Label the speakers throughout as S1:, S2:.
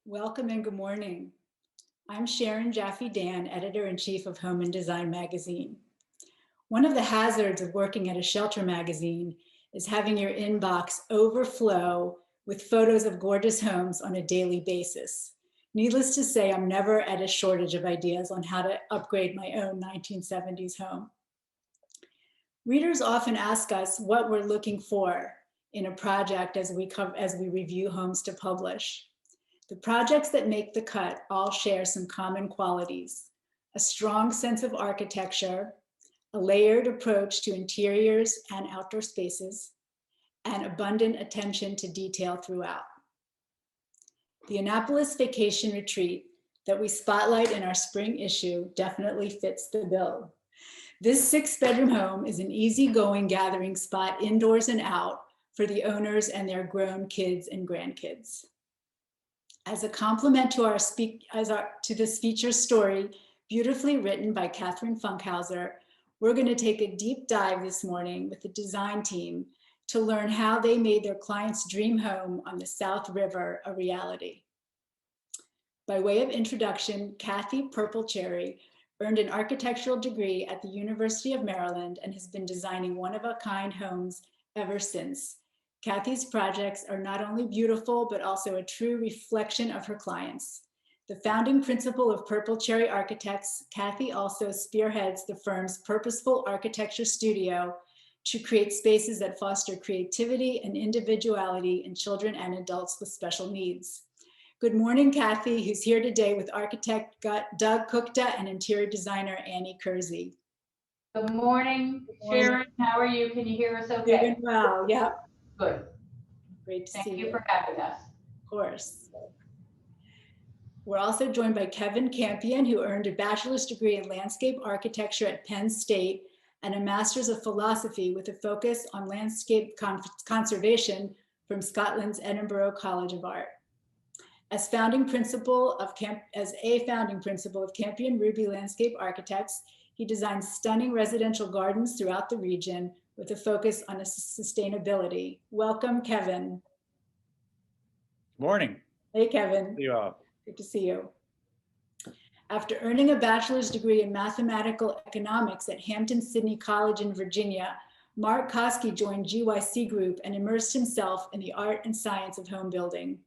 S1: Welcome and good morning. I'm Sharon Jaffe Dan, Editor-in-Chief of Home and Design magazine. One of the hazards of working at a shelter magazine is having your inbox overflow with photos of gorgeous homes on a daily basis. Needless to say, I'm never at a shortage of ideas on how to upgrade my own 1970s home. Readers often ask us what we're looking for in a project as we review homes to publish. The projects that make the cut all share some common qualities: a strong sense of architecture, a layered approach to interiors and outdoor spaces, and abundant attention to detail throughout. The Annapolis vacation retreat that we spotlight in our spring issue definitely fits the bill. This 6-bedroom home is an easygoing gathering spot indoors and out for the owners and their grown kids and grandkids. As a complement to this feature story, beautifully written by Catherine Funkhauser, we're going to take a deep dive this morning with the design team to learn how they made their client's dream home on the South River a reality. By way of introduction, Cathy Purple Cherry earned an architectural degree at the University of Maryland and has been designing one-of-a-kind homes ever since. Cathy's projects are not only beautiful, but also a true reflection of her clients. The founding principal of Purple Cherry Architects, Cathy also spearheads the firm's purposeful architecture studio to create spaces that foster creativity and individuality in children and adults with special needs. Good morning, Cathy, who's here today with architect Doug Kukta and interior designer Annie Kersey.
S2: Good morning, Sharon. How are you? Can you hear us okay?
S1: Doing well, yep.
S2: Good.
S1: Great to see you.
S2: Thank you for having us.
S1: Of course. We're also joined by Kevin Campion, who earned a bachelor's degree in landscape architecture at Penn State and a master's of philosophy with a focus on landscape conservation from Scotland's Edinburgh College of Art. As a founding principal of Campion Hruby Landscape Architects, he designs stunning residential gardens throughout the region with a focus on sustainability. Welcome, Kevin.
S3: Morning.
S1: Hey, Kevin.
S3: See you all.
S1: Good to see you. After earning a bachelor's degree in mathematical economics at Hampton-Sydney College in Virginia, Mark Koski joined GYC Group and immersed himself in the art and science of home building.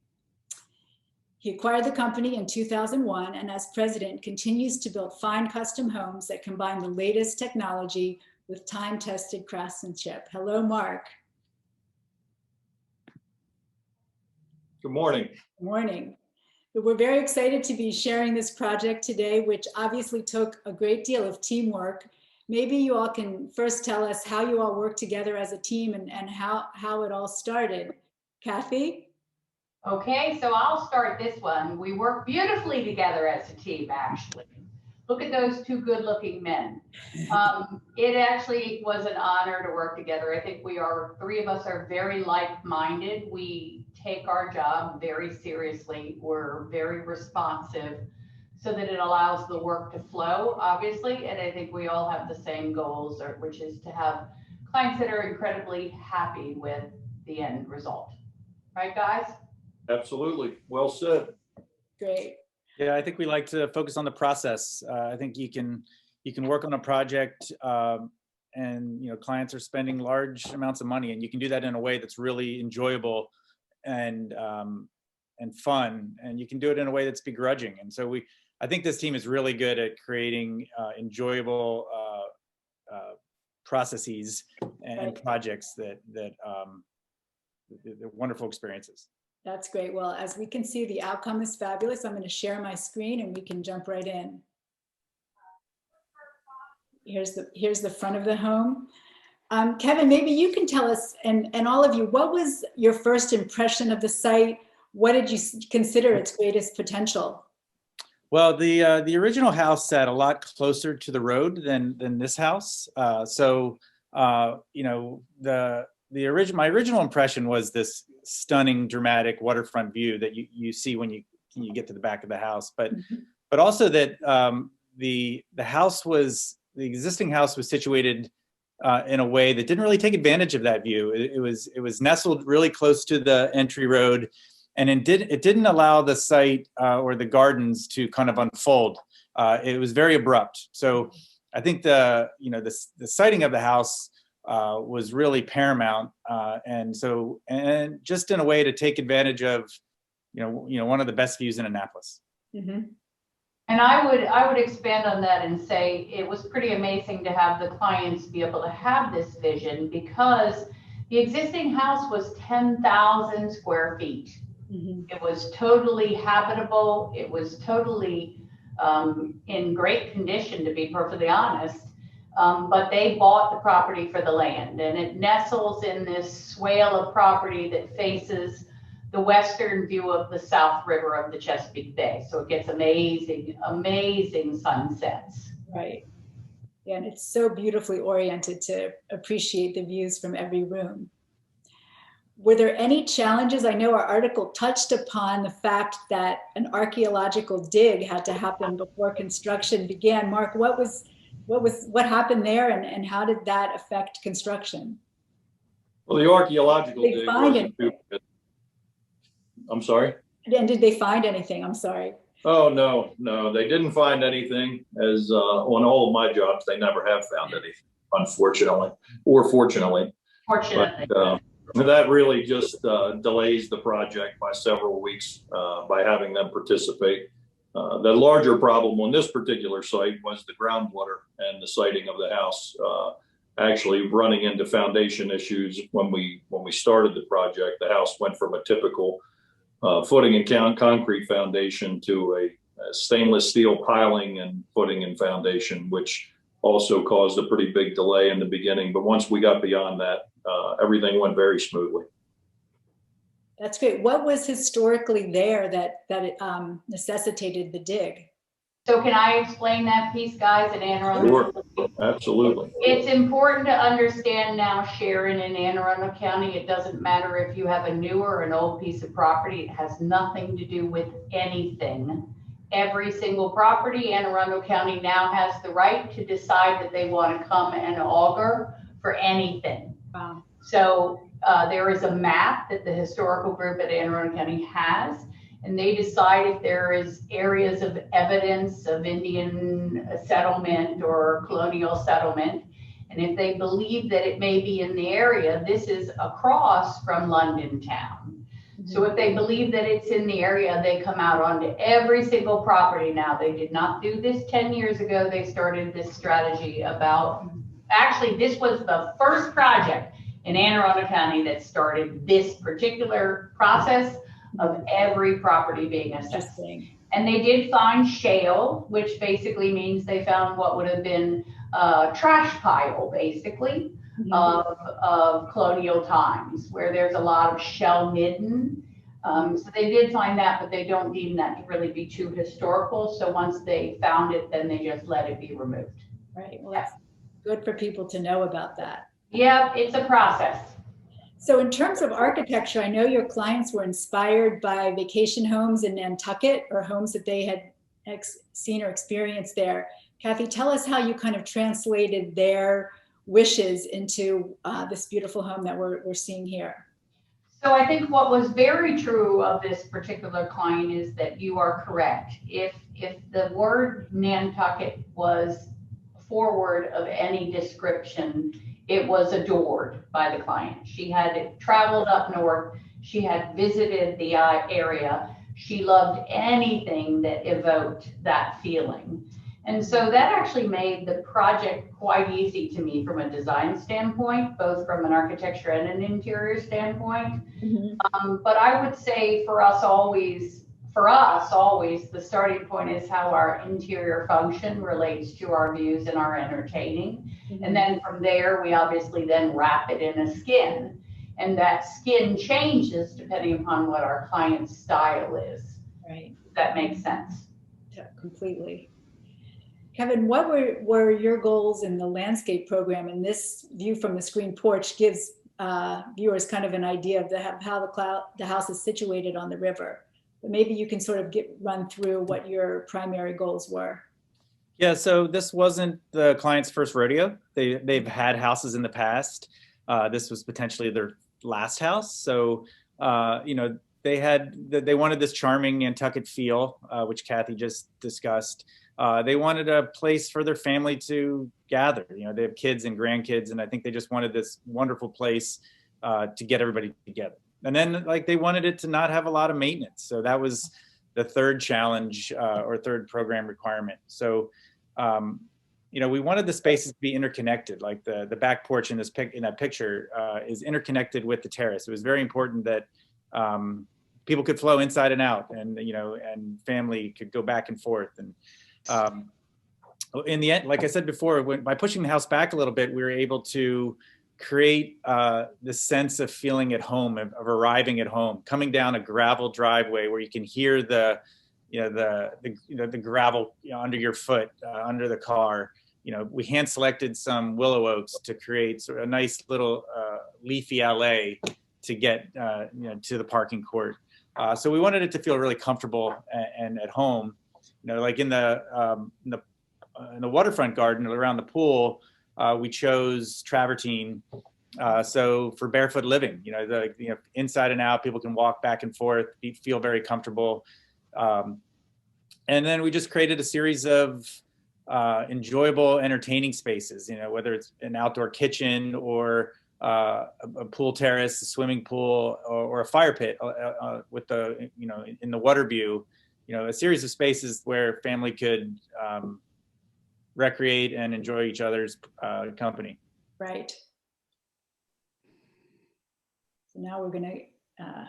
S1: He acquired the company in 2001 and as president continues to build fine custom homes that combine the latest technology with time-tested craftsmanship. Hello, Mark.
S4: Good morning.
S1: Good morning. We're very excited to be sharing this project today, which obviously took a great deal of teamwork. Maybe you all can first tell us how you all worked together as a team and how it all started. Cathy?
S2: Okay, so I'll start this one. We work beautifully together as a team, actually. Look at those two good-looking men. It actually was an honor to work together. I think three of us are very like-minded. We take our job very seriously. We're very responsive so that it allows the work to flow, obviously. And I think we all have the same goals, which is to have clients that are incredibly happy with the end result. Right, guys?
S4: Absolutely. Well said.
S1: Great.
S3: Yeah, I think we like to focus on the process. I think you can work on a project and clients are spending large amounts of money, and you can do that in a way that's really enjoyable and fun, and you can do it in a way that's begrudging. And so I think this team is really good at creating enjoyable processes and projects that they're wonderful experiences.
S1: That's great. Well, as we can see, the outcome is fabulous. I'm going to share my screen and we can jump right in. Here's the front of the home. Kevin, maybe you can tell us, and all of you, what was your first impression of the site? What did you consider its greatest potential?
S3: Well, the original house sat a lot closer to the road than this house. My original impression was this stunning, dramatic waterfront view that you see when you get to the back of the house, but also that the existing house was situated in a way that didn't really take advantage of that view. It was nestled really close to the entry road, and it didn't allow the site or the gardens to kind of unfold. It was very abrupt. So I think the siting of the house was really paramount, and just in a way to take advantage of one of the best views in Annapolis.
S1: Mm-hmm.
S2: And I would expand on that and say it was pretty amazing to have the clients be able to have this vision, because the existing house was 10,000 square feet.
S1: Mm-hmm.
S2: It was totally habitable. It was totally in great condition, to be perfectly honest. But they bought the property for the land, and it nestles in this swale of property that faces the western view of the South River of the Chesapeake Bay. So it gets amazing, amazing sunsets.
S1: Right. Yeah, and it's so beautifully oriented to appreciate the views from every room. Were there any challenges? I know our article touched upon the fact that an archaeological dig had to happen before construction began. Mark, what happened there, and how did that affect construction?
S4: Well, the archaeological
S1: Did they
S4: dig
S1: find
S4: was
S1: anything?
S4: I'm sorry?
S1: And did they find anything? I'm sorry.
S4: Oh, no, they didn't find anything. As on all of my jobs, they never have found anything, unfortunately, or fortunately.
S2: Fortunately.
S4: But that really just delays the project by several weeks by having them participate. The larger problem on this particular site was the groundwater and the siting of the house actually running into foundation issues. When we started the project, the house went from a typical footing and concrete foundation to a stainless steel piling and footing and foundation, which also caused a pretty big delay in the beginning. But once we got beyond that, everything went very smoothly.
S1: That's great. What was historically there that necessitated the dig?
S2: So can I explain that piece, guys, in Anne Arundel?
S4: Sure, absolutely.
S2: It's important to understand now, Sharon, in Anne Arundel County, it doesn't matter if you have a new or an old piece of property. It has nothing to do with anything. Every single property, Anne Arundel County now has the right to decide that they want to come and auger for anything.
S1: Wow.
S2: So there is a map that the historical group at Anne Arundel County has, and they decide if there is areas of evidence of Indian settlement or colonial settlement. And if they believe that it may be in the area, this is across from London town. So if they believe that it's in the area, they come out onto every single property now. They did not do this 10 years ago. They started this strategy about, actually, this was the first project in Anne Arundel County that started this particular process of every property being assessed. And they did find shale, which basically means they found what would have been a trash pile, basically, of colonial times, where there's a lot of shell midden. So they did find that, but they don't deem that to really be too historical. So once they found it, then they just let it be removed.
S1: Right. Well, that's good for people to know about that.
S2: Yeah, it's a process.
S1: So in terms of architecture, I know your clients were inspired by vacation homes in Nantucket, or homes that they had seen or experienced there. Cathy, tell us how you kind of translated their wishes into this beautiful home that we're seeing here.
S2: So I think what was very true of this particular client is that you are correct. If the word Nantucket was forward of any description, it was adored by the client. She had traveled up north. She had visited the area. She loved anything that evoked that feeling. And so that actually made the project quite easy to me from a design standpoint, both from an architecture and an interior standpoint. But I would say for us always, the starting point is how our interior function relates to our views and our entertaining. And then from there, we obviously then wrap it in a skin. And that skin changes depending upon what our client's style is.
S1: Right.
S2: If that makes sense.
S1: Yeah, completely. Kevin, what were your goals in the landscape program? And this view from the screen porch gives viewers kind of an idea of how the house is situated on the river. But maybe you can sort of run through what your primary goals were.
S3: Yeah, so this wasn't the client's first rodeo. They've had houses in the past. This was potentially their last house. So, they wanted this charming Nantucket feel, which Cathy just discussed. They wanted a place for their family to gather. You know, they have kids and grandkids, and I think they just wanted this wonderful place to get everybody together. And then, like, they wanted it to not have a lot of maintenance. So that was the third challenge or third program requirement. So, you know, we wanted the spaces to be interconnected. Like the back porch in that picture is interconnected with the terrace. It was very important that people could flow inside and out, and you know, and family could go back and forth. And in the end, like I said before, by pushing the house back a little bit, we were able to create the sense of feeling at home, of arriving at home, coming down a gravel driveway where you can hear the gravel, you know, under your foot, under the car. You know, we hand selected some willow oaks to create sort of a nice little leafy alley to get you know, to the parking court. So we wanted it to feel really comfortable and at home. You know, like in the waterfront garden around the pool, we chose travertine. So for barefoot living, you know, inside and out, people can walk back and forth, feel very comfortable. And then we just created a series of enjoyable, entertaining spaces, you know, whether it's an outdoor kitchen or a pool terrace, a swimming pool, or a fire pit with the, you know, in the water view, you know, a series of spaces where family could recreate and enjoy each other's company.
S1: Right. So now we're going to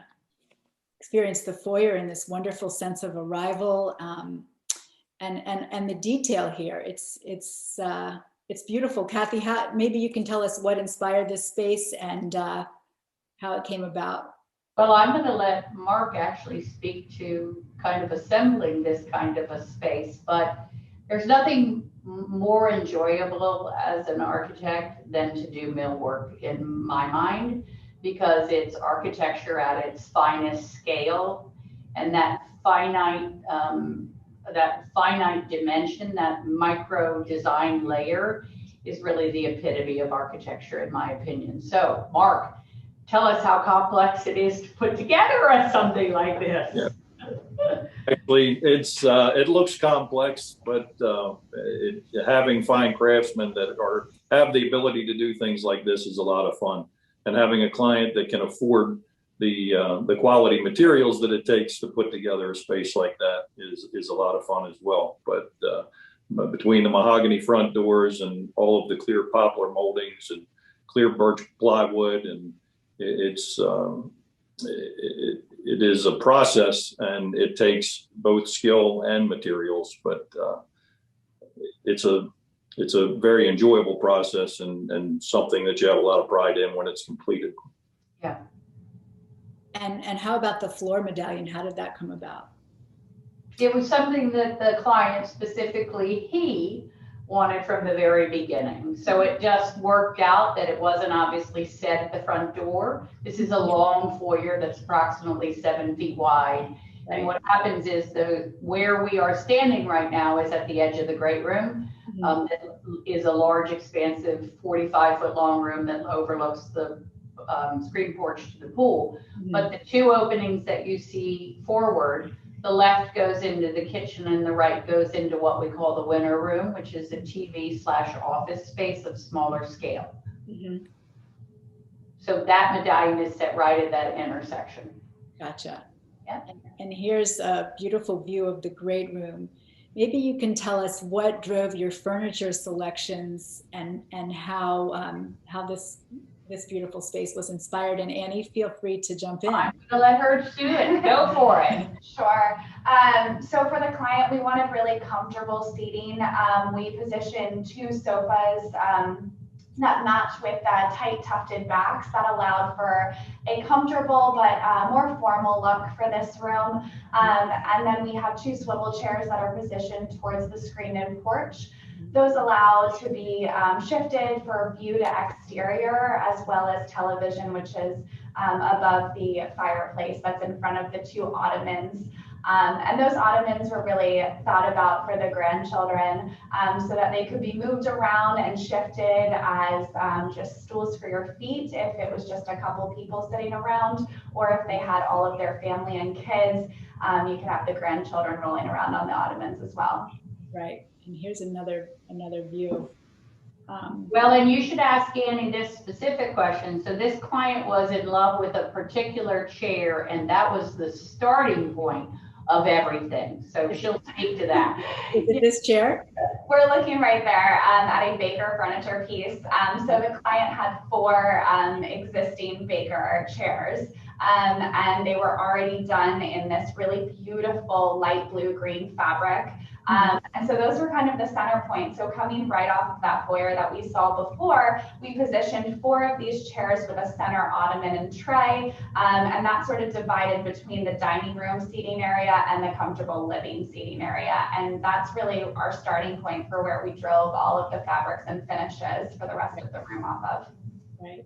S1: experience the foyer in this wonderful sense of arrival, and the detail here. It's beautiful. Cathy, maybe you can tell us what inspired this space and how it came about.
S2: Well, I'm going to let Mark actually speak to kind of assembling this kind of a space, but there's nothing more enjoyable as an architect than to do millwork in my mind, because it's architecture at its finest scale, and that finite dimension, that micro design layer is really the epitome of architecture in my opinion. So Mark, tell us how complex it is to put together something like this.
S4: Yeah. Actually, it looks complex, but having fine craftsmen that have the ability to do things like this is a lot of fun. And having a client that can afford the quality materials that it takes to put together a space like that is a lot of fun as well. But between the mahogany front doors and all of the clear poplar moldings and clear birch plywood, and it is a process, and it takes both skill and materials, but it's a very enjoyable process and something that you have a lot of pride in when it's completed.
S2: Yeah.
S1: And how about the floor medallion? How did that come about?
S2: It was something that the client, specifically he, wanted from the very beginning. So it just worked out that it wasn't obviously set at the front door. This is a long foyer that's approximately 7 feet wide. And what happens is where we are standing right now is at the edge of the great room. It is a large, expansive 45-foot long room that overlooks the screen porch to the pool. But the two openings that you see forward, the left goes into the kitchen and the right goes into what we call the winter room, which is a TV/office space of smaller scale. So that medallion is set right at that intersection.
S1: Gotcha.
S2: Yeah.
S1: And here's a beautiful view of the great room. Maybe you can tell us what drove your furniture selections and how this beautiful space was inspired. And Annie, feel free to jump in.
S2: I'm gonna let her do it. Go for it.
S5: Sure. So for the client, we wanted really comfortable seating. We positioned 2 sofas that matched with tight tufted backs that allowed for a comfortable but more formal look for this room. And then we have 2 swivel chairs that are positioned towards the screen and porch. Those allow to be shifted for view to exterior, as well as television, which is above the fireplace that's in front of the 2 ottomans. And those ottomans were really thought about for the grandchildren so that they could be moved around and shifted as just stools for your feet if it was just a couple people sitting around, or if they had all of their family and kids, you can have the grandchildren rolling around on the ottomans as well.
S1: Right. And here's another view.
S2: Well, and you should ask Annie this specific question. So this client was in love with a particular chair, and that was the starting point of everything. So she'll speak to that.
S1: Is it this chair?
S5: We're looking right there at a Baker furniture piece. So the client had 4 existing Baker chairs. And they were already done in this really beautiful light blue-green fabric. And so those were kind of the center point. So coming right off of that foyer that we saw before, we positioned 4 of these chairs with a center ottoman and tray, and that sort of divided between the dining room seating area and the comfortable living seating area. And that's really our starting point for where we drove all of the fabrics and finishes for the rest of the room off of.
S1: Right.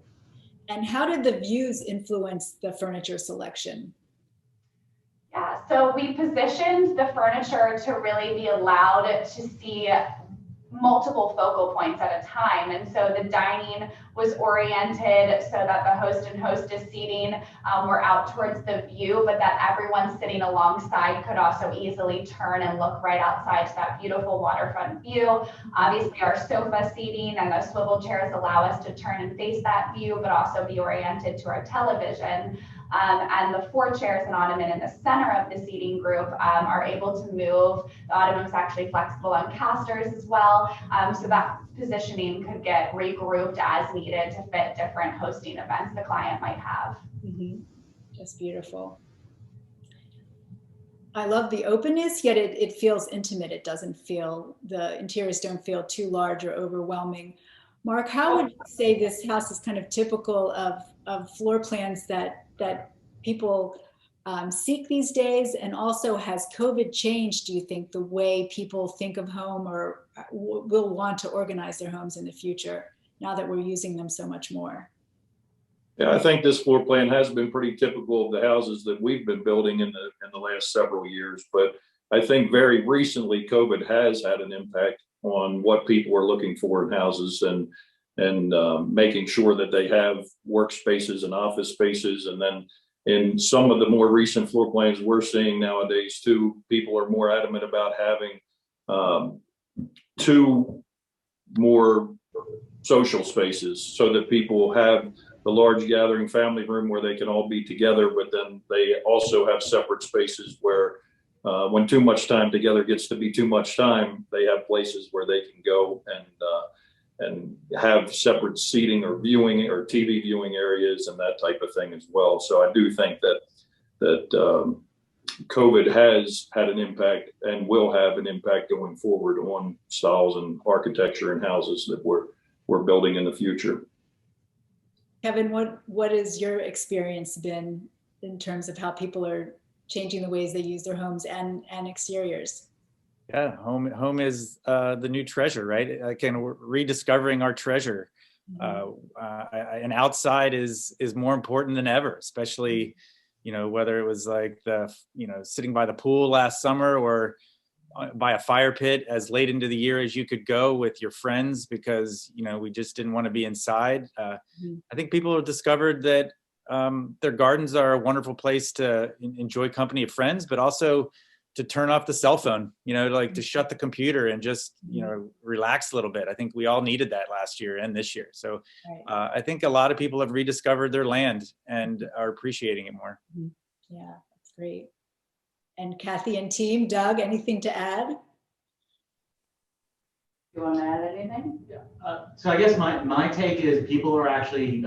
S1: And how did the views influence the furniture selection?
S5: Yeah, so we positioned the furniture to really be allowed to see multiple focal points at a time. And so the dining was oriented so that the host and hostess seating were out towards the view, but that everyone sitting alongside could also easily turn and look right outside to that beautiful waterfront view. Obviously, our sofa seating and those swivel chairs allow us to turn and face that view, but also be oriented to our television. And the 4 chairs and ottoman in the center of the seating group are able to move. The ottoman is actually flexible on casters as well. So that positioning could get regrouped as needed to fit different hosting events the client might have.
S1: Mm-hmm. Just beautiful. I love the openness, yet it feels intimate. It doesn't feel, the interiors don't feel too large or overwhelming. Mark, how would you say this house is kind of typical of floor plans that people seek these days? And also, has COVID changed, do you think, the way people think of home or will want to organize their homes in the future now that we're using them so much more?
S4: Yeah, I think this floor plan has been pretty typical of the houses that we've been building in the last several years. But I think very recently, COVID has had an impact on what people are looking for in houses and making sure that they have workspaces and office spaces. And then in some of the more recent floor plans we're seeing nowadays too, people are more adamant about having 2 more social spaces so that people have the large gathering family room where they can all be together, but then they also have separate spaces where when too much time together gets to be too much time, they have places where they can go and have separate seating or viewing or TV viewing areas and that type of thing as well. So I do think that COVID has had an impact and will have an impact going forward on styles and architecture and houses that we're building in the future.
S1: Kevin, what has your experience been in terms of how people are changing the ways they use their homes and exteriors?
S3: Yeah, home is the new treasure, right? Again, we're rediscovering our treasure. And outside is more important than ever, especially, whether it was like sitting by the pool last summer or by a fire pit as late into the year as you could go with your friends because, we just didn't want to be inside. I think people have discovered that their gardens are a wonderful place to enjoy company of friends, but also to turn off the cell phone, to shut the computer and just, relax a little bit. I think we all needed that last year and this year. So I think a lot of people have rediscovered their land and are appreciating it more.
S1: Yeah, that's great. And Cathy and team, Doug, anything to add?
S2: You want to add anything?
S6: Yeah. So I guess my take is people are actually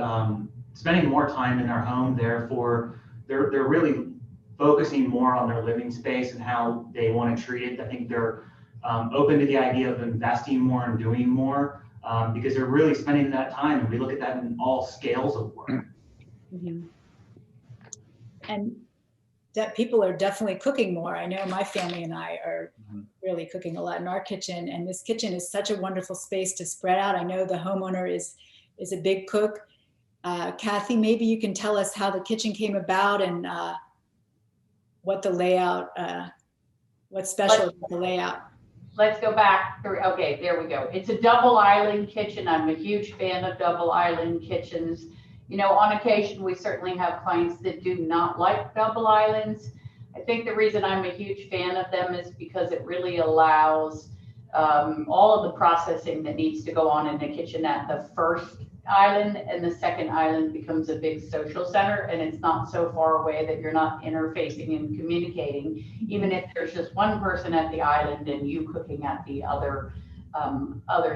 S6: spending more time in their home. Therefore, they're really focusing more on their living space and how they want to treat it. I think they're open to the idea of investing more and doing more because they're really spending that time. And we look at that in all scales of work.
S1: And that people are definitely cooking more. I know my family and I are really cooking a lot in our kitchen, and this kitchen is such a wonderful space to spread out. I know the homeowner is a big cook. Cathy, maybe you can tell us how the kitchen came about and what the layout, what's special about the layout.
S2: Let's go back through. Okay, there we go. It's a double island kitchen. I'm a huge fan of double island kitchens. You know, on occasion, we certainly have clients that do not like double islands. I think the reason I'm a huge fan of them is because it really allows all of the processing that needs to go on in the kitchen at the first island, and the second island becomes a big social center, and it's not so far away that you're not interfacing and communicating, even if there's just one person at the island and you cooking at the other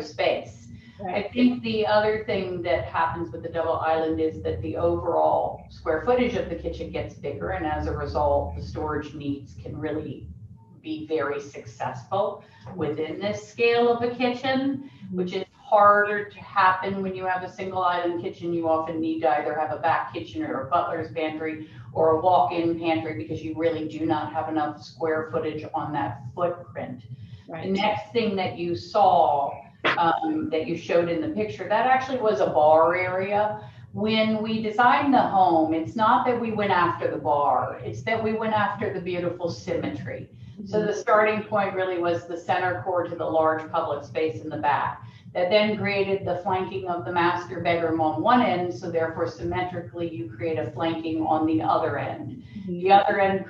S2: space. Right. I think the other thing that happens with the double island is that the overall square footage of the kitchen gets bigger, and as a result, the storage needs can really be very successful within this scale of a kitchen, which is harder to happen when you have a single island kitchen. You often need to either have a back kitchen or a butler's pantry or a walk-in pantry because you really do not have enough square footage on that footprint. Right. The next thing that you saw that you showed in the picture, that actually was a bar area. When we designed the home, it's not that we went after the bar, it's that we went after the beautiful symmetry. So the starting point really was the center core to the large public space in the back. That then created the flanking of the master bedroom on one end, so therefore symmetrically you create a flanking on the other end. The other end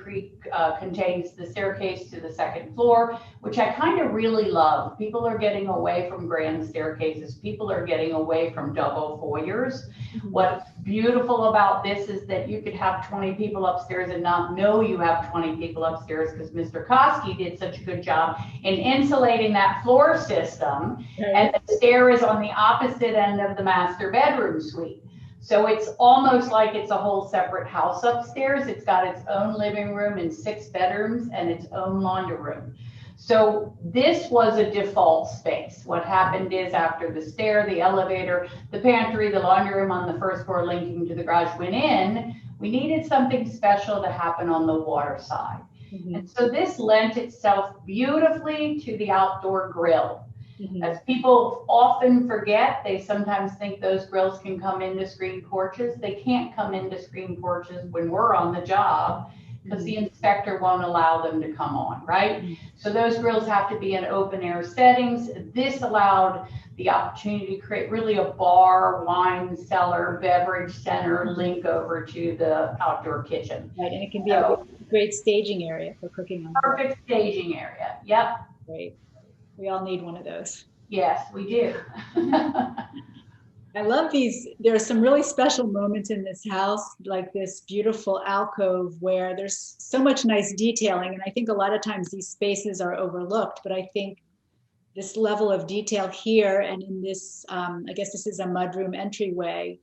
S2: contains the staircase to the second floor, which I kind of really love. People are getting away from grand staircases. People are getting away from double foyers. What's beautiful about this is that you could have 20 people upstairs and not know you have 20 people upstairs, because Mr. Koski did such a good job in insulating that floor system. And the stair is on the opposite end of the master bedroom suite. So it's almost like it's a whole separate house upstairs. It's got its own living room and 6 bedrooms and its own laundry room. So this was a default space. What happened is after the stair, the elevator, the pantry, the laundry room on the first floor linking to the garage went in, we needed something special to happen on the water side. And so this lent itself beautifully to the outdoor grill. As people often forget, they sometimes think those grills can come into screen porches. They can't come into screen porches when we're on the job because the inspector won't allow them to come on, right? So those grills have to be in open air settings. This allowed the opportunity to create really a bar, wine cellar, beverage center link over to the outdoor kitchen.
S1: Right, and it can be a great staging area for cooking on.
S2: Perfect staging area, yep.
S1: Great. We all need one of those.
S2: Yes, we do.
S1: I love these. There are some really special moments in this house, like this beautiful alcove where there's so much nice detailing. And I think a lot of times these spaces are overlooked, but I think this level of detail here and in this, I guess this is a mudroom entryway,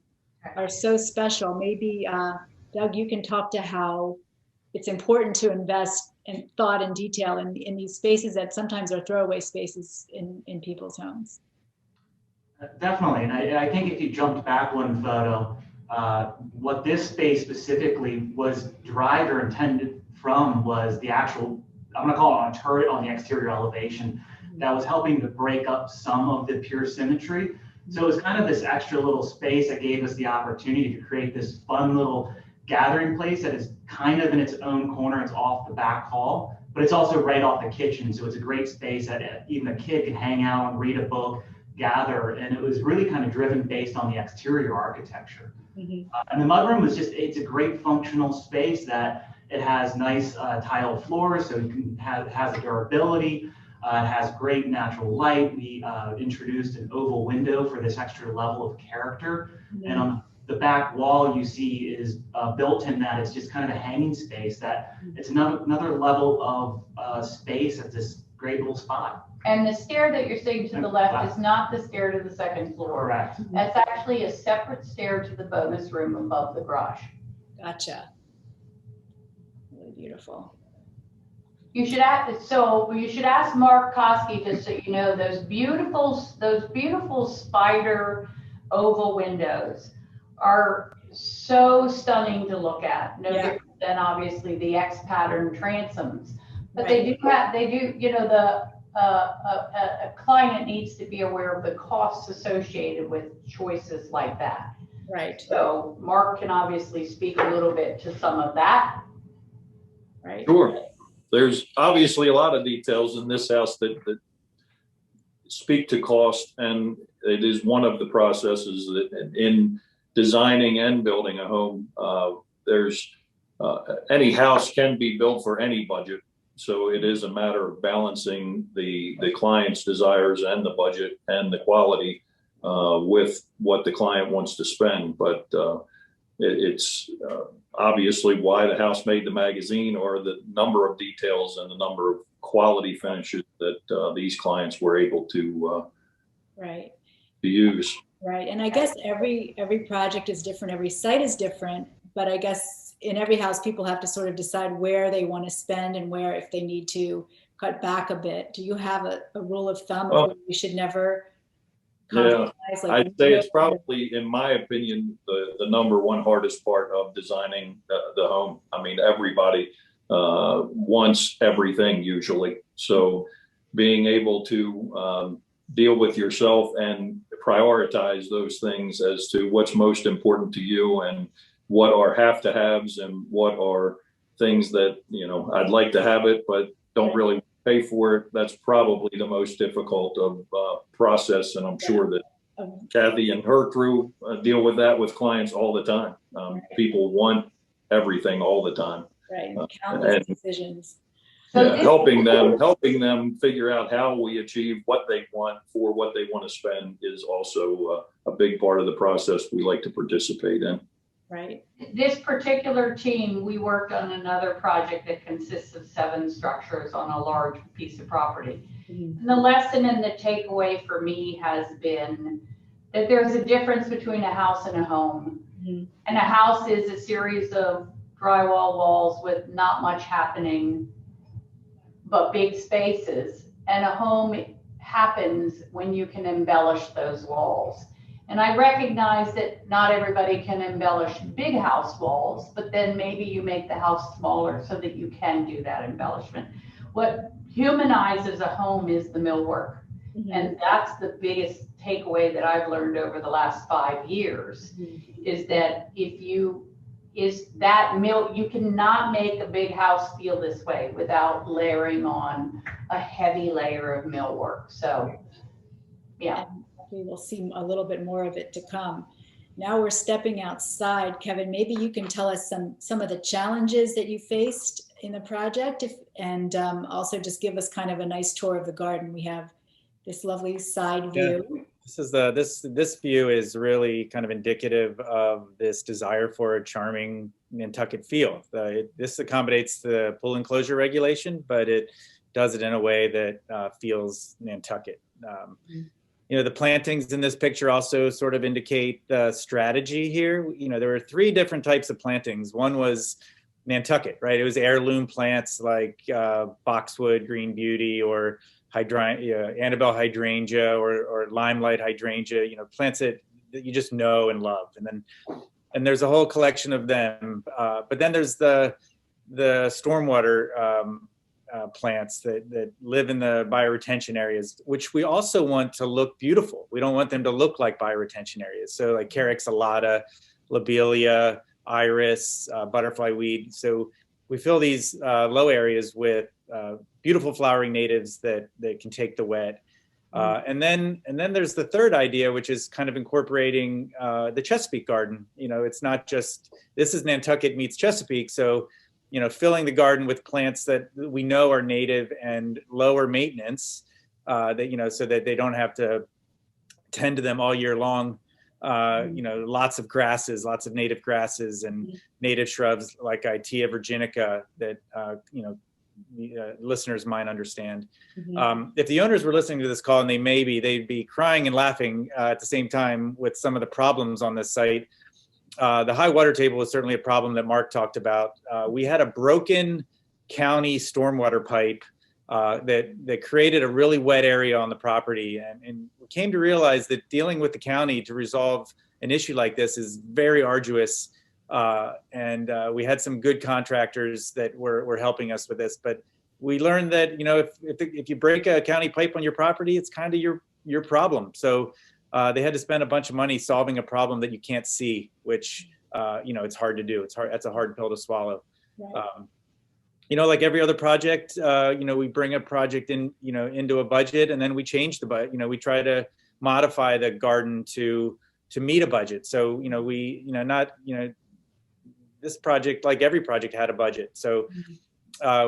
S1: are so special. Maybe, Doug, you can talk to how it's important to invest in thought and detail in these spaces that sometimes are throwaway spaces in people's homes.
S6: Definitely, and I think if you jumped back one photo, what this space specifically was derived or intended from was the actual, I'm gonna call it a turret on the exterior elevation that was helping to break up some of the pure symmetry. So it was kind of this extra little space that gave us the opportunity to create this fun little gathering place that is kind of in its own corner. It's off the back hall, but it's also right off the kitchen. So it's a great space that even a kid can hang out and read a book, gather. And it was really kind of driven based on the exterior architecture. And the mudroom was just, it's a great functional space that it has nice tile floors. So you can has a durability. It has great natural light. We introduced an oval window for this extra level of character. And on the back wall you see is built in that it's just kind of a hanging space that it's another level of space at this great little spot.
S2: And the stair that you're seeing to the left is not the stair to the second floor.
S6: Correct.
S2: That's actually a separate stair to the bonus room above the garage.
S1: Gotcha. Really beautiful.
S2: You should ask Mark Koski, just so you know, those beautiful spider oval windows are so stunning to look at. No different than obviously the X pattern transoms, but they do, you know, a client needs to be aware of the costs associated with choices like that.
S1: Right.
S2: So Mark can obviously speak a little bit to some of that.
S1: right?
S4: Sure. There's obviously a lot of details in this house that speak to cost, and it is one of the processes that in designing and building a home, there's any house can be built for any budget. So it is a matter of balancing the client's desires and the budget and the quality with what the client wants to spend. But it's obviously why the house made the magazine, or the number of details and the number of quality finishes that these clients were able to
S1: right,
S4: to use.
S1: right. And I guess every project is different, every site is different, but I guess in every house, people have to sort of decide where they want to spend and where, if they need to cut back a bit. Do you have a rule of thumb of you should never compromise?
S4: Yeah, I'd say it's probably, in my opinion, the number one hardest part of designing the home. I mean, everybody wants everything usually. So being able to deal with yourself and prioritize those things as to what's most important to you, and what are have to haves and what are things that, you know, I'd like to have it, but don't really pay for it. That's probably the most difficult of process. And I'm sure that Cathy and her crew deal with that with clients all the time. People want everything all the time.
S1: Right, countless decisions.
S4: Yeah, helping them figure out how we achieve what they want for what they want to spend is also a big part of the process we like to participate in.
S1: Right.
S2: This particular team, we worked on another project that consists of 7 structures on a large piece of property. Mm-hmm. And the lesson and the takeaway for me has been that there's a difference between a house and a home. Mm-hmm. And a house is a series of drywall walls with not much happening, but big spaces. And a home happens when you can embellish those walls. And I recognize that not everybody can embellish big house walls, but then maybe you make the house smaller so that you can do that embellishment. What humanizes a home is the millwork. Mm-hmm. And that's the biggest takeaway that I've learned over the last 5 years, mm-hmm. is that you cannot make a big house feel this way without layering on a heavy layer of millwork. So, yeah.
S1: We will see a little bit more of it to come. Now we're stepping outside. Kevin, maybe you can tell us some of the challenges that you faced in the project, and also just give us kind of a nice tour of the garden. We have this lovely side view.
S3: Yeah. This view is really kind of indicative of this desire for a charming Nantucket feel. This accommodates the pool enclosure regulation, but it does it in a way that feels Nantucket. You know, the plantings in this picture also sort of indicate the strategy here. You know, there were 3 different types of plantings. One was Nantucket, right? It was heirloom plants like boxwood, green beauty, or Annabelle hydrangea, or limelight hydrangea. You know, plants that you just know and love. And there's a whole collection of them. But then there's the stormwater plants that live in the bioretention areas, which we also want to look beautiful. We don't want them to look like bioretention areas. So like Carex alata, lobelia, iris, butterfly weed. So we fill these low areas with beautiful flowering natives that can take the wet. And then there's the third idea, which is kind of incorporating the Chesapeake garden. You know, it's not just, this is Nantucket meets Chesapeake. So, you know, filling the garden with plants that we know are native and lower maintenance, that, you know, so that they don't have to tend to them all year long. You know, lots of grasses, lots of native grasses and native shrubs like Itea virginica that, you know, listeners might understand. If the owners were listening to this call, and they'd be crying and laughing at the same time with some of the problems on this site. The high water table was certainly a problem that Mark talked about. We had a broken county stormwater pipe that created a really wet area on the property. And we came to realize that dealing with the county to resolve an issue like this is very arduous. And we had some good contractors that were helping us with this. But we learned that, you know, if you break a county pipe on your property, it's kind of your problem. So they had to spend a bunch of money solving a problem that you can't see, which, you know, it's hard to do. That's a hard pill to swallow.
S1: Right.
S3: you know, like every other project, you know, we bring a project in, you know, into a budget, and then we change the budget. You know, we try to modify the garden to meet a budget. So, you know, we, you know, not, you know, this project, like every project, had a budget. So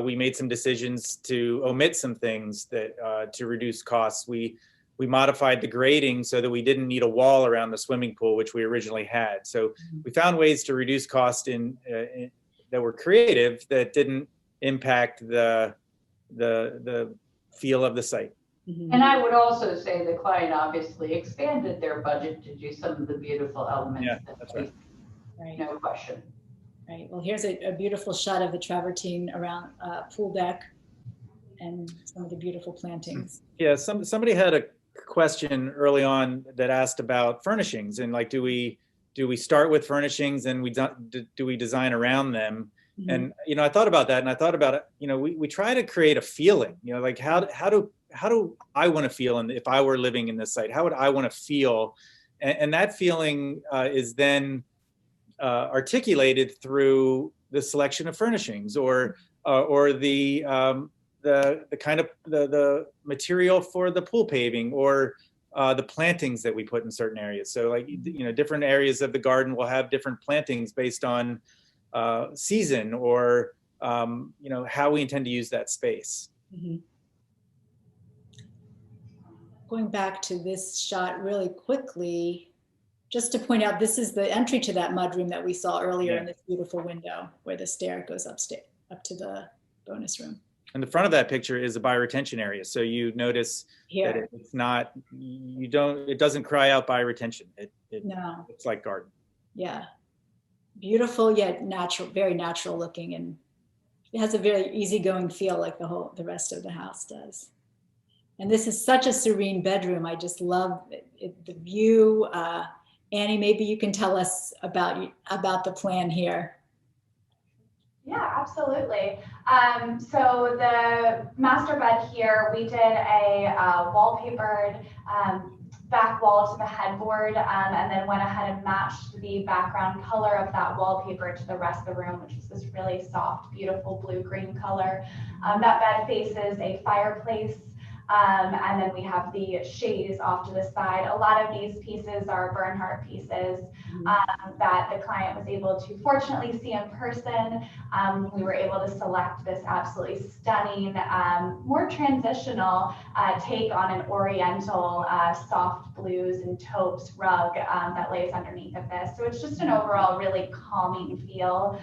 S3: we made some decisions to omit some things that to reduce costs. We modified the grading so that we didn't need a wall around the swimming pool, which we originally had. So we found ways to reduce cost in that were creative, that didn't impact the feel of the site.
S2: And I would also say the client obviously expanded their budget to do some of the beautiful elements.
S3: Yeah, that's right.
S1: Right.
S2: No question.
S1: Right. Well, here's a beautiful shot of the travertine around pool deck and some of the beautiful plantings.
S3: Yeah, somebody had a question early on that asked about furnishings, and like, do we start with furnishings and do we design around them? Mm-hmm. And you know, I thought about that, and I thought about it. You know, we try to create a feeling. You know, like how do I want to feel, and if I were living in this site, how would I want to feel? And that feeling is then articulated through the selection of furnishings, or the kind of the material for the pool paving, or the plantings that we put in certain areas. So like, you know, different areas of the garden will have different plantings based on season, or you know, how we intend to use that space.
S1: Mm-hmm. Going back to this shot really quickly, just to point out, this is the entry to that mudroom that we saw earlier in this beautiful window where the stair goes upstairs up to the bonus room.
S3: And the front of that picture is a bioretention area. So you notice that it's not, it doesn't cry out bioretention.
S1: No.
S3: It's like garden.
S1: Yeah. Beautiful yet natural, very natural looking, and it has a very easygoing feel like the rest of the house does. And this is such a serene bedroom. I just love the view. Annie, maybe you can tell us about the plan here.
S5: Yeah, absolutely. So the master bed here, we did a wallpapered back wall to the headboard, and then went ahead and matched the background color of that wallpaper to the rest of the room, which is this really soft, beautiful blue-green color. That bed faces a fireplace. And then we have the shades off to the side. A lot of these pieces are Bernhardt pieces that the client was able to fortunately see in person. We were able to select this absolutely stunning, more transitional take on an oriental soft blues and taupes rug that lays underneath of this. So it's just an overall really calming feel.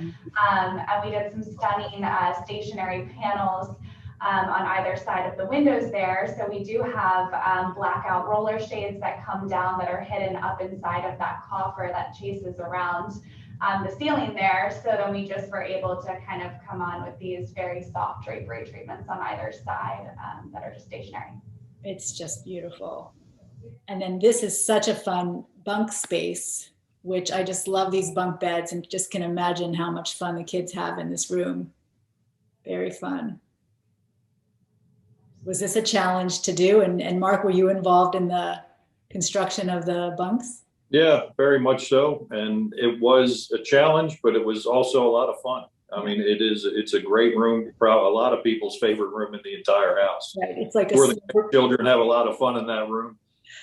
S5: And we did some stunning stationary panels on either side of the windows there. So we do have blackout roller shades that come down that are hidden up inside of that coffer that chases around the ceiling there. So then we just were able to kind of come on with these very soft drapery treatments on either side that are just stationary.
S1: It's just beautiful. And then this is such a fun bunk space, which I just love these bunk beds, and just can imagine how much fun the kids have in this room. Very fun. Was this a challenge to do? And Mark, were you involved in the construction of the bunks?
S4: Yeah, very much so. And it was a challenge, but it was also a lot of fun. I mean, it's a great room, probably a lot of people's favorite room in the entire house.
S1: Right. It's like
S4: where the children have a lot of fun in that room.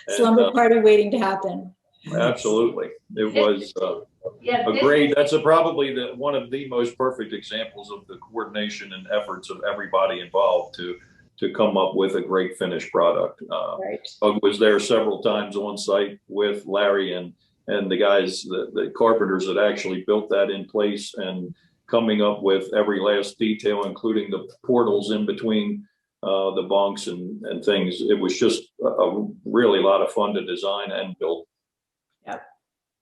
S1: Slumber party waiting to happen.
S4: Absolutely. It was that's probably one of the most perfect examples of the coordination and efforts of everybody involved to come up with a great finished product.
S1: Right.
S4: I was there several times on site with Larry and the guys, the carpenters that actually built that in place, and coming up with every last detail, including the portals in between the bunks and things. It was just a really lot of fun to design and build.
S2: Yep.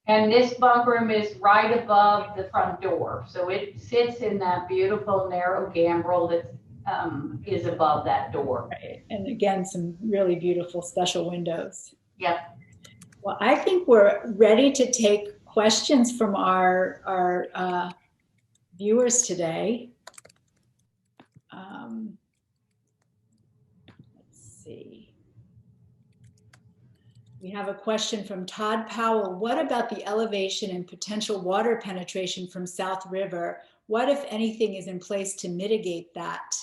S2: And this bunk room is right above the front door. So it sits in that beautiful narrow gambrel that is above that door.
S1: Right. And again, some really beautiful special windows.
S2: Yep.
S1: Well, I think we're ready to take questions from our viewers today. Let's see. We have a question from Todd Powell. What about the elevation and potential water penetration from South River? What, if anything, is in place to mitigate that?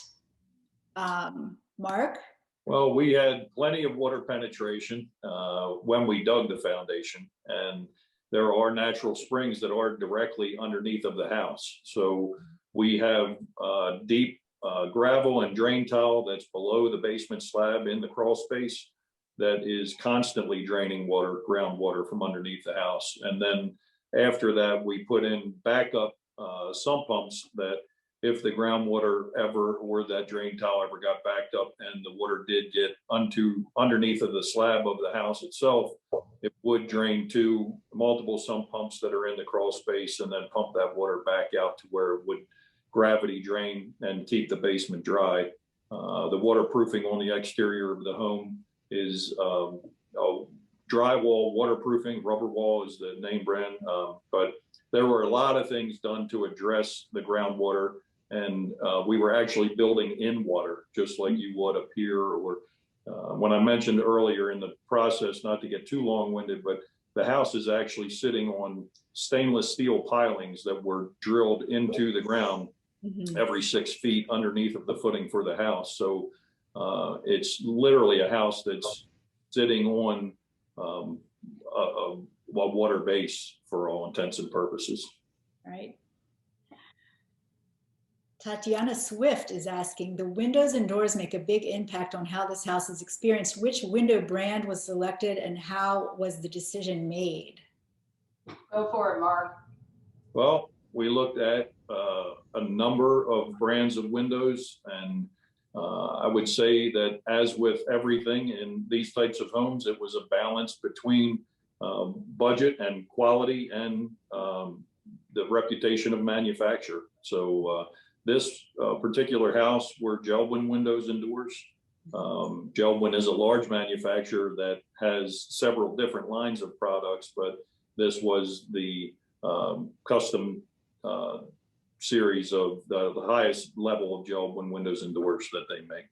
S1: Mark?
S4: Well, we had plenty of water penetration when we dug the foundation, and there are natural springs that are directly underneath of the house. So we have deep gravel and drain tile that's below the basement slab in the crawl space that is constantly draining water, groundwater from underneath the house. And then after that, we put in backup sump pumps that if the groundwater ever, or that drain tile ever got backed up and the water did get underneath of the slab of the house itself, it would drain to multiple sump pumps that are in the crawl space and then pump that water back out to where it would gravity drain and keep the basement dry. The waterproofing on the exterior of the home is drywall waterproofing. Rubber wall is the name brand, but there were a lot of things done to address the groundwater, and we were actually building in water, just like you would up here. Or when I mentioned earlier in the process, not to get too long-winded, but the house is actually sitting on stainless steel pilings that were drilled into the ground every 6 feet underneath of the footing for the house. So it's literally a house that's sitting on a water base for all intents and purposes.
S1: Right. Tatiana Swift is asking, the windows and doors make a big impact on how this house is experienced. Which window brand was selected and how was the decision made?
S2: Go for it, Mark.
S4: Well, we looked at a number of brands of windows, and I would say that as with everything in these types of homes, it was a balance between budget and quality and the reputation of manufacturer. So this particular house were Gelbwin windows and doors. Gelbwin is a large manufacturer that has several different lines of products, but this was the custom series of the highest level of Gelbwin windows and doors that they make.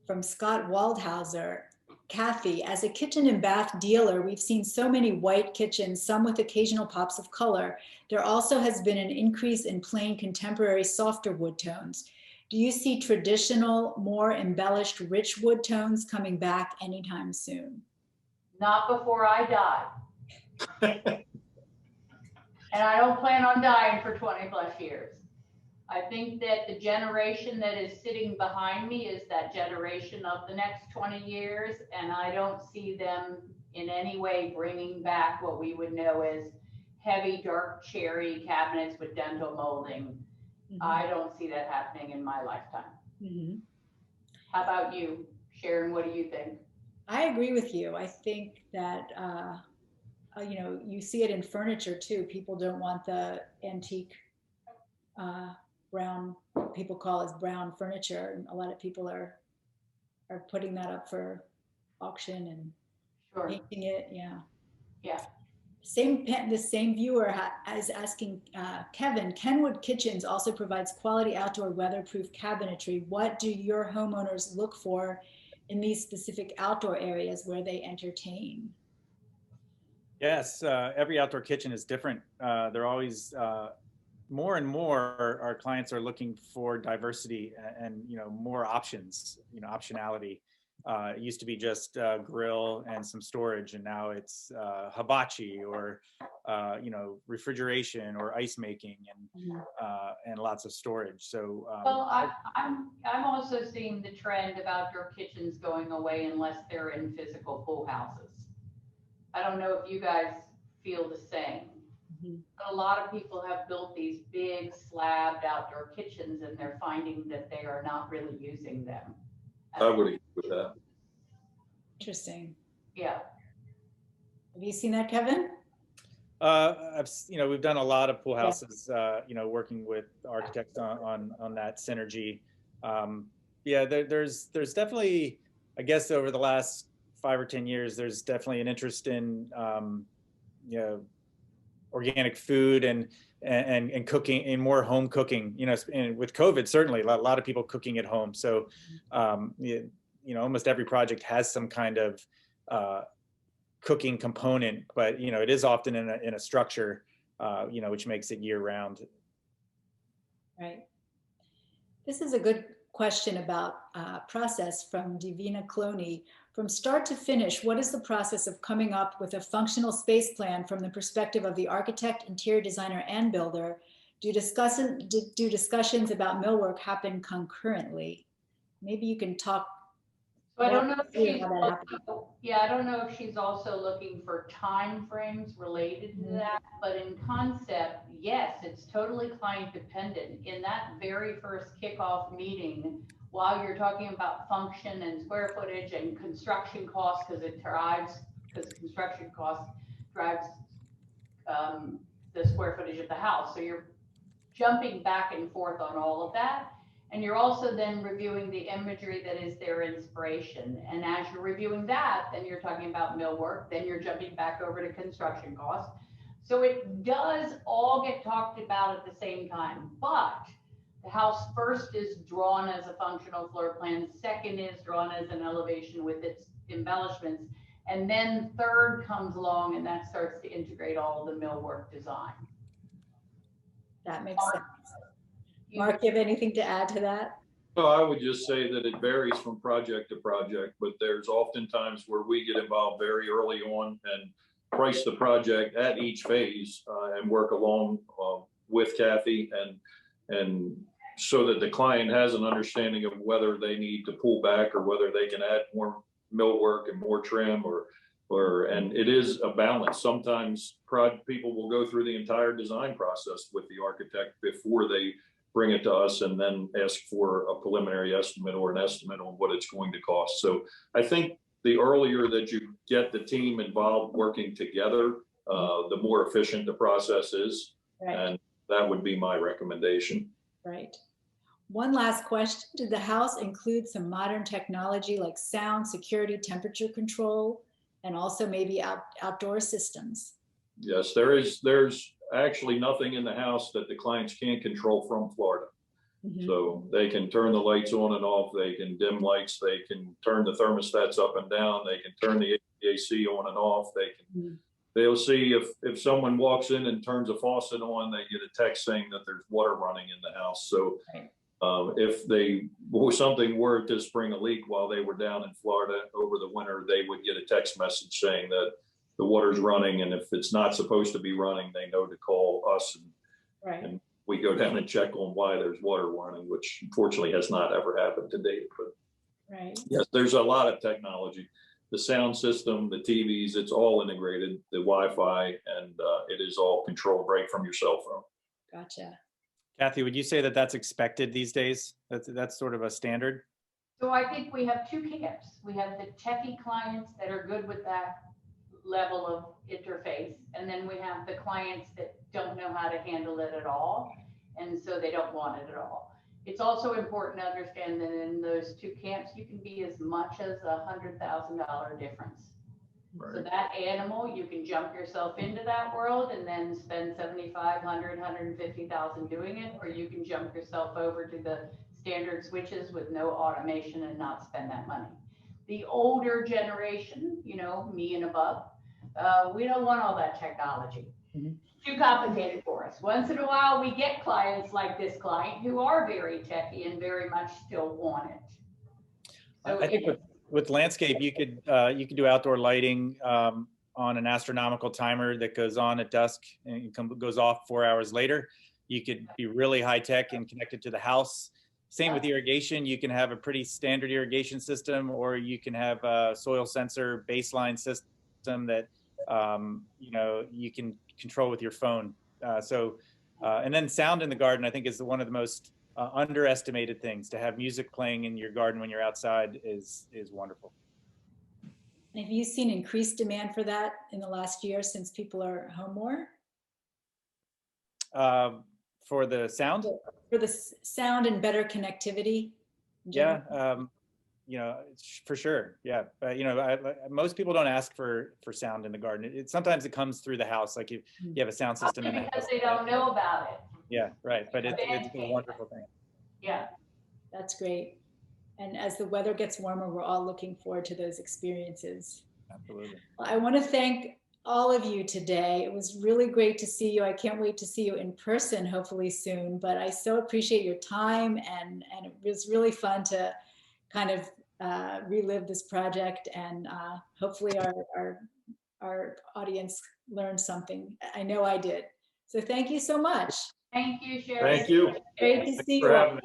S1: From Scott Waldhauser, Cathy, as a kitchen and bath dealer, we've seen so many white kitchens, some with occasional pops of color. There also has been an increase in plain contemporary softer wood tones. Do you see traditional, more embellished, rich wood tones coming back anytime soon?
S2: Not before I die. And I don't plan on dying for 20 plus years. I think that the generation that is sitting behind me is that generation of the next 20 years, and I don't see them in any way bringing back what we would know as heavy, dark cherry cabinets with dental molding. I don't see that happening in my lifetime. How about you, Sharon? What do you think?
S1: I agree with you. I think that you know, you see it in furniture too. People don't want the antique brown, people call as brown furniture, and a lot of people are putting that up for auction and painting it.
S2: Yeah.
S1: The same viewer is asking Kevin, Kenwood Kitchens also provides quality outdoor weatherproof cabinetry. What do your homeowners look for in these specific outdoor areas where they entertain?
S3: Yes, every outdoor kitchen is different. They're always more and more our clients are looking for diversity and you know, more options, you know, optionality. It used to be just grill and some storage, and now it's hibachi or you know, refrigeration or ice making and lots of storage. So
S2: well, I'm also seeing the trend of outdoor kitchens going away unless they're in physical pool houses. I don't know if you guys feel the same. But a lot of people have built these big slabbed outdoor kitchens, and they're finding that they are not really using them.
S4: I would agree with that.
S1: Interesting.
S2: Yeah.
S1: Have you seen that, Kevin?
S3: you know, we've done a lot of pool houses, you know, working with architects on that synergy. Yeah, there's definitely, I guess, over the last 5 or 10 years, there's definitely an interest in, you know, organic food and cooking, and more home cooking, you know, and with COVID, certainly a lot of people cooking at home. So, you know, almost every project has some kind of cooking component, but, you know, it is often in a structure. which makes it year round.
S1: Right. This is a good question about process from Divina Cloney. From start to finish, what is the process of coming up with a functional space plan from the perspective of the architect, interior designer, and builder? Do discussions about millwork happen concurrently? Maybe you can talk.
S2: So I don't know if she's
S1: how that happens.
S2: I don't know if she's also looking for time frames related to that, but in concept, yes, it's totally client dependent. In that very first kickoff meeting, while you're talking about function and square footage and construction costs, because construction cost drives the square footage of the house. So you're jumping back and forth on all of that. And you're also then reviewing the imagery that is their inspiration. And as you're reviewing that, then you're talking about millwork, then you're jumping back over to construction costs. So it does all get talked about at the same time, but the house first is drawn as a functional floor plan, second is drawn as an elevation with its embellishments, and then third comes along and that starts to integrate all the millwork design.
S1: That makes sense. Mark, you have anything to add to that?
S4: Well, I would just say that it varies from project to project, but there's oftentimes where we get involved very early on and price the project at each phase and work along with Cathy and so that the client has an understanding of whether they need to pull back or whether they can add more millwork and more trim and it is a balance. Sometimes people will go through the entire design process with the architect before they bring it to us and then ask for a preliminary estimate or an estimate on what it's going to cost. So I think the earlier that you get the team involved working together, the more efficient the process is.
S1: Right.
S4: And that would be my recommendation.
S1: Right. One last question. Did the house include some modern technology like sound, security, temperature control, and also maybe outdoor systems?
S4: Yes, there's actually nothing in the house that the clients can't control from Florida. Mm-hmm. So they can turn the lights on and off, they can dim lights, they can turn the thermostats up and down, they can turn the AC on and off, they can, mm-hmm. They'll see if someone walks in and turns a faucet on, they get a text saying that there's water running in the house. So right. If something were to spring a leak while they were down in Florida over the winter, they would get a text message saying that the water's running, and if it's not supposed to be running, they know to call us, and we go down and check on why there's water running, which unfortunately has not ever happened to date. But yes, there's a lot of technology. The sound system, the TVs, it's all integrated, the Wi-Fi, and it is all controlled right from your cell phone.
S1: Gotcha.
S3: Cathy, would you say that that's expected these days? That's sort of a standard?
S2: So I think we have two camps. We have the techie clients that are good with that level of interface, and then we have the clients that don't know how to handle it at all, and so they don't want it at all. It's also important to understand that in those two camps you can be as much as $100,000 difference. Right. So that animal, you can jump yourself into that world and then spend $75,000, $100,000, $150,000 doing it, or you can jump yourself over to the standard switches with no automation and not spend that money. The older generation, me and above, we don't want all that technology. Mm-hmm. Too complicated for us. Once in a while, we get clients like this client who are very techy and very much still want it. So
S3: I think with landscape, you could do outdoor lighting on an astronomical timer that goes on at dusk and goes off 4 hours later. You could be really high tech and connected to the house. Same with irrigation. You can have a pretty standard irrigation system, or you can have a soil sensor baseline system that you can control with your phone. And then sound in the garden, I think, is one of the most underestimated things. To have music playing in your garden when you're outside is wonderful.
S1: Have you seen increased demand for that in the last year since people are home more?
S3: For the sound?
S1: For the sound and better connectivity?
S3: Yeah, for sure. Yeah, most people don't ask for sound in the garden. Sometimes it comes through the house, like you have a sound system in the house.
S2: Because they don't know about it.
S3: Yeah, right. But it's a wonderful thing.
S2: Yeah,
S1: that's great. And as the weather gets warmer, we're all looking forward to those experiences.
S3: Absolutely.
S1: Well, I want to thank all of you today. It was really great to see you. I can't wait to see you in person, hopefully soon, but I so appreciate your time, and it was really fun to kind of relive this project, and hopefully our audience learned something. I know I did. So thank you so much.
S2: Thank you, Sharon.
S4: Thank you.
S1: Great to see
S4: For
S1: you.
S4: having me.